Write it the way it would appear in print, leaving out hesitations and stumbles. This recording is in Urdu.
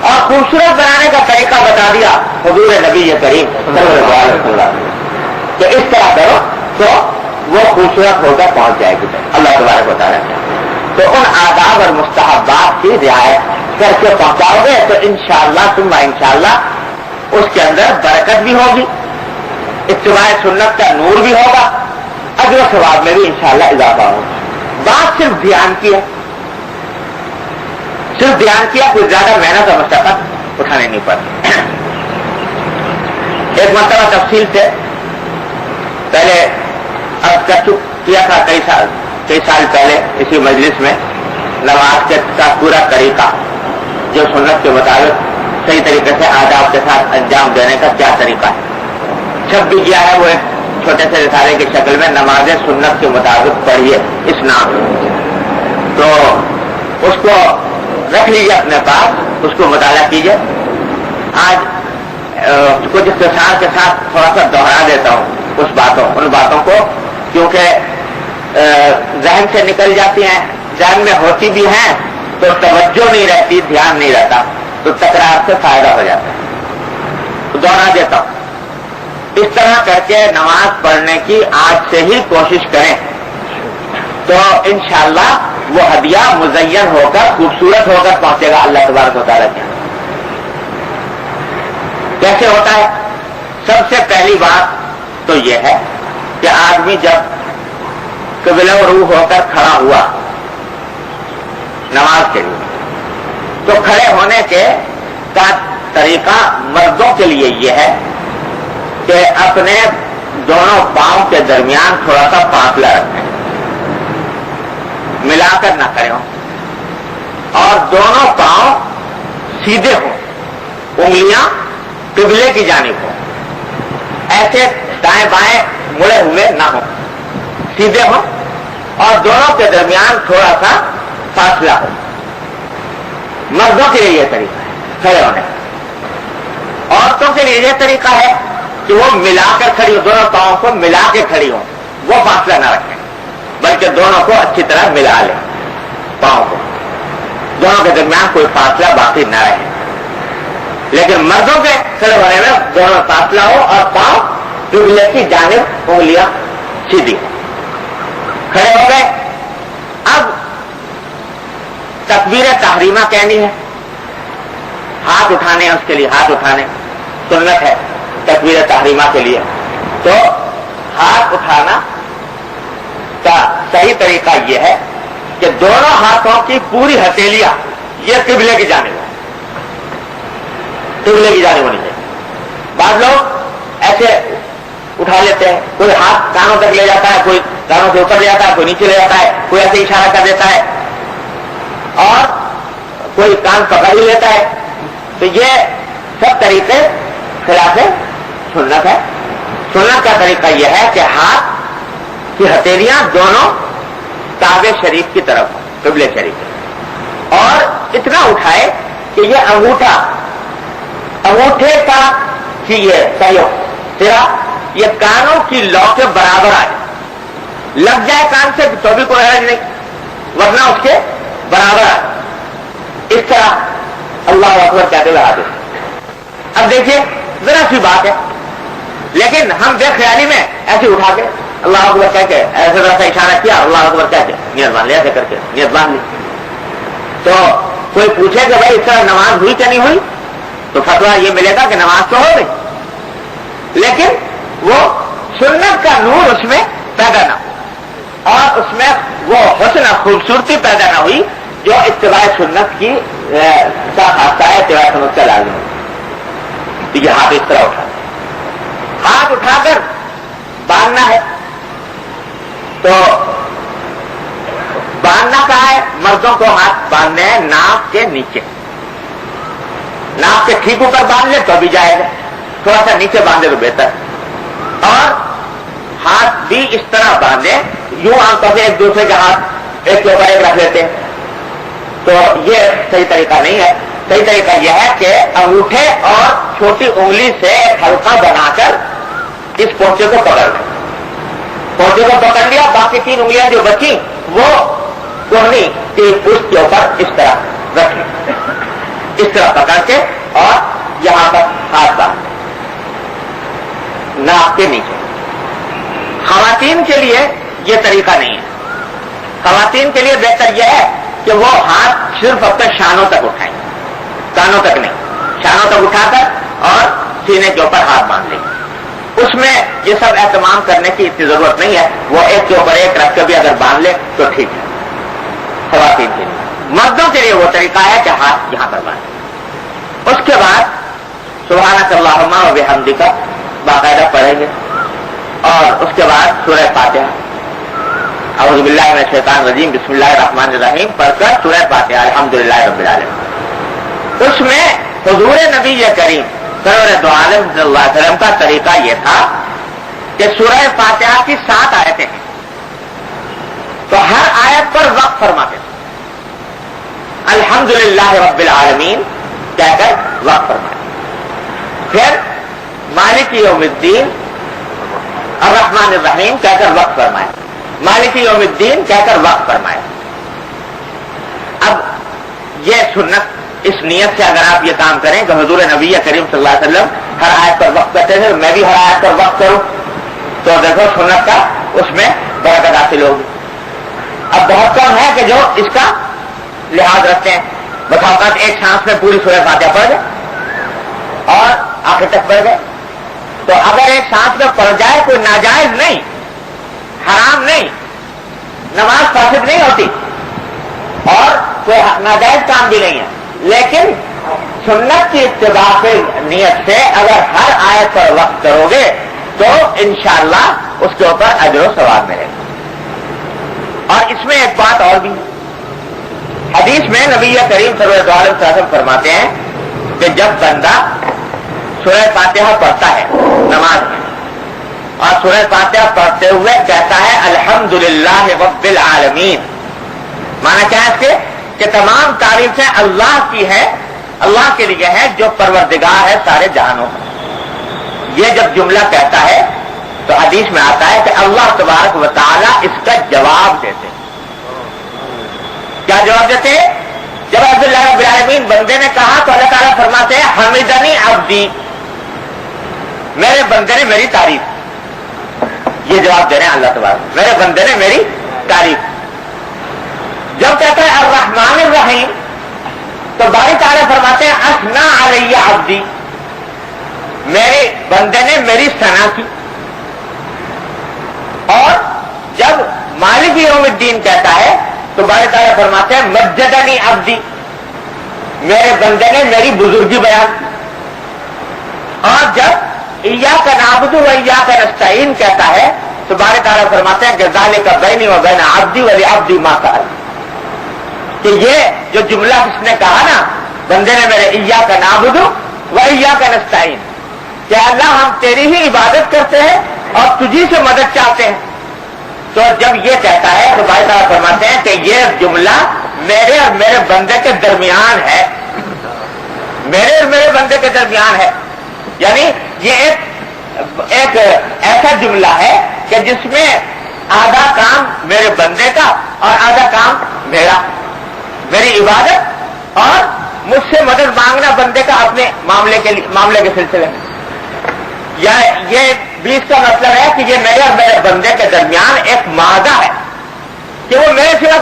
اور خوبصورت بنانے کا طریقہ بتا دیا حضور نبی کریم صلی اللہ علیہ وسلم کہ اس طرح کرو تو وہ خوبصورت ہو کر پہنچ جائے گی اللہ تبارک و تعالیٰ کیا. تو ان آداب اور مستحبات کی رعایت کر کے پہنچاؤ گے تو انشاءاللہ ثم انشاءاللہ اس کے اندر برکت بھی ہوگی، اتباع سنت کا نور بھی ہوگا، اجر و ثواب میں بھی انشاءاللہ اضافہ ہوگا. بات صرف دھیان کی ہے، صرف دھیان کیا، کوئی زیادہ محنت اور مشقت اٹھانے نہیں پڑتی. ایک مرتبہ تفصیل سے پہلے عرض کر کیا تھا کئی سال پہلے اسی مجلس میں نماز کا پورا طریقہ جو سنت کے مطابق صحیح طریقے سے آداب کے ساتھ انجام دینے کا کیا طریقہ ہے. چھپ بھی کیا ہے وہ ایک چھوٹے سے رسالے کی شکل میں نماز سنت کے مطابق پڑھیے اس نام، تو اس کو رکھ لیجیے اپنے پاس، اس کو مطالعہ کیجیے. آج کچھ اختصار کے ساتھ تھوڑا سا دوہرا دیتا ہوں ان باتوں کو، کیونکہ ذہن سے نکل جاتی ہیں، ذہن میں ہوتی بھی ہیں تو توجہ نہیں رہتی، دھیان نہیں رہتا، تو تکرار سے فائدہ ہو جاتا ہے. تو دوہرا دیتا ہوں. اس طرح کر کے نماز پڑھنے کی آج سے ہی کوشش کریں تو انشاءاللہ وہ ہدیہ مزین ہو کر خوبصورت ہو کر پہنچے گا اللہ تبارک و تعالیٰ کے. کیسے ہوتا ہے؟ سب سے پہلی بات تو یہ ہے کہ آدمی جب قبلہ روح ہو کر کھڑا ہوا نماز کے لیے تو کھڑے ہونے کا طریقہ مردوں کے لیے یہ ہے کہ اپنے دونوں پاؤں کے درمیان تھوڑا سا فاصلہ رکھیں، ملا کر نہ کھڑے ہوں، اور دونوں پاؤں سیدھے ہوں، انگلیاں قبلے کی جانب ہوں، ایسے دائیں بائیں مڑے ہوئے نہ ہوں، سیدھے ہوں، اور دونوں کے درمیان تھوڑا سا فاصلہ ہو. مردوں کے لیے یہ طریقہ ہے کھڑے ہونے کا. عورتوں کے لیے یہ طریقہ ہے کہ وہ ملا کر کھڑی ہو، دونوں پاؤں کو ملا کے کھڑی ہوں، وہ فاصلہ نہ رکھیں بلکہ دونوں کو اچھی طرح ملا لیں، پاؤں کو، دونوں کے درمیان کوئی فاصلہ باقی نہ رہے. لیکن مردوں کے کھڑے ہونے میں دونوں فاصلہ ہو اور پاؤں قبلے کی جانب انگلیاں سیدھی. کھڑے ہو گئے. اب تکبیر تحریمہ کہنی ہے، ہاتھ اٹھانے ہیں، اس کے لیے ہاتھ اٹھانے سنت ہے تکبیر تحریمہ کے لیے. تو ہاتھ اٹھانا کا صحیح طریقہ یہ ہے کہ دونوں ہاتھوں کی پوری ہتھیلیاں یہ قبلے کی جانب ہے، قبلے کی جانب ہونی چاہیے. بعض لوگ ایسے اٹھا لیتے ہیں، کوئی ہاتھ کانوں تک لے جاتا ہے، کوئی کانوں سے اوپر لے جاتا ہے، کوئی نیچے لے جاتا ہے، کوئی ایسے اشارہ کر دیتا ہے، اور کوئی کان پکڑ ہی لیتا ہے. تو یہ سب طریقے خلاف سنت ہے. سنت کا طریقہ یہ ہے کہ ہاتھ کی ہتھیلیاں دونوں کعبے شریف کی طرف قبلے شریف، اور اتنا اٹھائے کہ یہ انگوٹھے کا یہ سہیوگ تیرا یہ کانوں کی لو کے برابر آ جائے، لگ جائے کان سے تو بھی کوئی حرج نہیں، ورنہ اس کے برابر آ جائے. اس طرح اللہ اکبر کہتے ہوئے آتے. اب دیکھیے ذرا سی بات ہے، لیکن ہم بے خیالی میں ایسے اٹھا کے اللہ اکبر کہہ کے ایسے ذرا سا اشارہ کیا، اللہ اکبر کہہ کے نیت باندھ لیا، ایسے کر کے نیت باندھ لی. تو کوئی پوچھے کہ بھائی اس طرح نماز ہوئی کہ نہیں ہوئی، تو فتویٰ یہ ملے گا کہ نماز تو ہو گئی، لیکن وہ سنت کا نور اس میں پیدا نہ ہو، اور اس میں وہ حسن خوبصورتی پیدا نہ ہوئی جو اتباع سنت کی کا خاصہ ہے، اتباع سنت کا لازم ہے. یہ ہاتھ اس طرح ہاتھ اٹھا کر باندھنا ہے. تو باندھنا کہا ہے، مردوں کو ہاتھ باندھنے ہیں ناک کے نیچے، ناک کے ٹھیک اوپر باندھ لے تو بھی جائے گا، تھوڑا سا نیچے باندھے تو بہتر. اور ہاتھ بھی اس طرح باندھے، یوں عام طور سے ایک دوسرے کے ہاتھ ایک کے اوپر ایک رکھ لیتے ہیں، تو یہ صحیح طریقہ نہیں ہے. صحیح طریقہ یہ ہے کہ انگوٹھے اور چھوٹی انگلی سے ایک حلقہ بنا کر اس پونچے کو پکڑ لیں، پونچے کو پکڑ لیا، باقی تین انگلیاں جو بچی وہ کوہنی کی پشت کے اوپر اس طرح رکھ لی. اس طرح پکڑ کے اور یہاں پر ہاتھ باندھ ناک کے نیچے. خواتین کے لیے یہ طریقہ نہیں ہے. خواتین کے لیے بہتر یہ ہے کہ وہ ہاتھ صرف اپنے شانوں تک اٹھائیں, کانوں تک نہیں, شانوں تک اٹھا کر اور سینے کے اوپر ہاتھ باندھ لیں. اس میں یہ سب اہتمام کرنے کی اتنی ضرورت نہیں ہے, وہ ایک کے اوپر ایک رکھ کے بھی اگر باندھ لے تو ٹھیک ہے خواتین کے لیے. مردوں کے لیے وہ طریقہ ہے کہ ہاتھ یہاں پر باندھیں. اس کے بعد سبحانک اللہم و بحمدک باقاعدہ پڑھیں گے, اور اس کے بعد سورہ فاتحہ اعوذ باللہ من الشیطان الرجیم بسم اللہ الرحمن الرحیم پڑھ کر سورہ فاتحہ الحمدللہ رب العالمین. اس میں حضور نبی کریم سرور دو عالم صلی اللہ علیہ وسلم کا طریقہ یہ تھا کہ سورہ فاتحہ کی 7 آیتیں ہیں, تو ہر آیت پر وقف فرماتے تھے. الحمدللہ رب العالمین کہہ کر وقف فرمائے. پھر مالک یوم الدین الرحمن الرحیم کہہ کر وقف فرمائے. مالک یوم الدین کہہ کر وقف فرمائے. اب یہ سنت, اس نیت سے اگر آپ یہ کام کریں کہ حضور نبی کریم صلی اللہ علیہ وسلم ہر آیت پر وقف کرتے تھے, میں بھی ہر آیت پر وقف کروں, تو دیکھو سنت کا اس میں برکت حاصل ہوگی. اب بہت کم ہے کہ جو اس کا لحاظ رکھتے ہیں. بس اوقات ایک سانس میں پوری سورہ فاتحہ پڑھ گئے اور آخر تک پڑھ گئے, تو اگر ایک سانس میں پڑھ جائے کوئی ناجائز نہیں, حرام نہیں, نماز فاسد نہیں ہوتی اور کوئی ناجائز کام بھی نہیں ہے. لیکن سنت کی اتباع کی نیت سے اگر ہر آیت پر وقت کرو گے تو انشاءاللہ اس کے اوپر اجر و ثواب ملے گا. اور اس میں ایک بات اور بھی, حدیث میں نبی کریم صلی اللہ علیہ وسلم فرماتے ہیں کہ جب بندہ سورہ فاتحہ پڑھتا ہے نماز میں, اور سورہ فاتحہ پڑھتے ہوئے کہتا ہے الحمدللہ رب العالمین, مانا کیا ہے اس کے کہ تمام تعریفیں اللہ کی ہے, اللہ کے لیے ہے جو پروردگار ہے سارے جہانوں کا. یہ جب جملہ کہتا ہے تو حدیث میں آتا ہے کہ اللہ تبارک و تعالی اس کا جواب دیتے. کیا جواب دیتے؟ جب عبداللہ رب العالمین بندے نے کہا تو اللہ تعالیٰ فرماتے ہیں حمدنی عبدی, میرے بندے نے میری تعریف. یہ جواب دے رہے ہیں اللہ تبارک, میرے بندے نے میری تعریف. جب کہتا ہے الرحمن الرحیم تو باری تعالیٰ فرماتے ہیں اثنا علی عبدی, میرے بندے نے میری ثنا کی. اور جب مالک یوم الدین کہتا ہے تو باری تعالیٰ فرماتے ہیں مجدنی عبدی, میرے بندے نے میری بزرگی بیان کی. اور جب ایاک نعبد و ایاک نستعین کہتا ہے تو باری تعالیٰ فرماتے ہیں کہ ذالک بینی و بین عبدی ولعبدی ما سأل, کہ یہ جو جملہ اس نے کہا نا بندے نے میرے ایاک نعبد و ایاک نستعین, کہ اللہ ہم تیری ہی عبادت کرتے ہیں اور تجھی سے مدد چاہتے ہیں. تو جب یہ کہتا ہے تو بھائی صاحب فرماتے ہیں کہ یہ جملہ میرے اور میرے بندے کے درمیان ہے, میرے اور میرے بندے کے درمیان ہے. یعنی یہ ایک ایسا جملہ ہے کہ جس میں آدھا کام میرے بندے کا اور آدھا کام میرا, میری عبادت اور مجھ سے مدد مانگنا بندے کا اپنے معاملے کے سلسلے میں. یہ بھی اس کا مطلب ہے کہ یہ میرے اور میرے بندے کے درمیان ایک معاہدہ ہے کہ وہ میرے سوا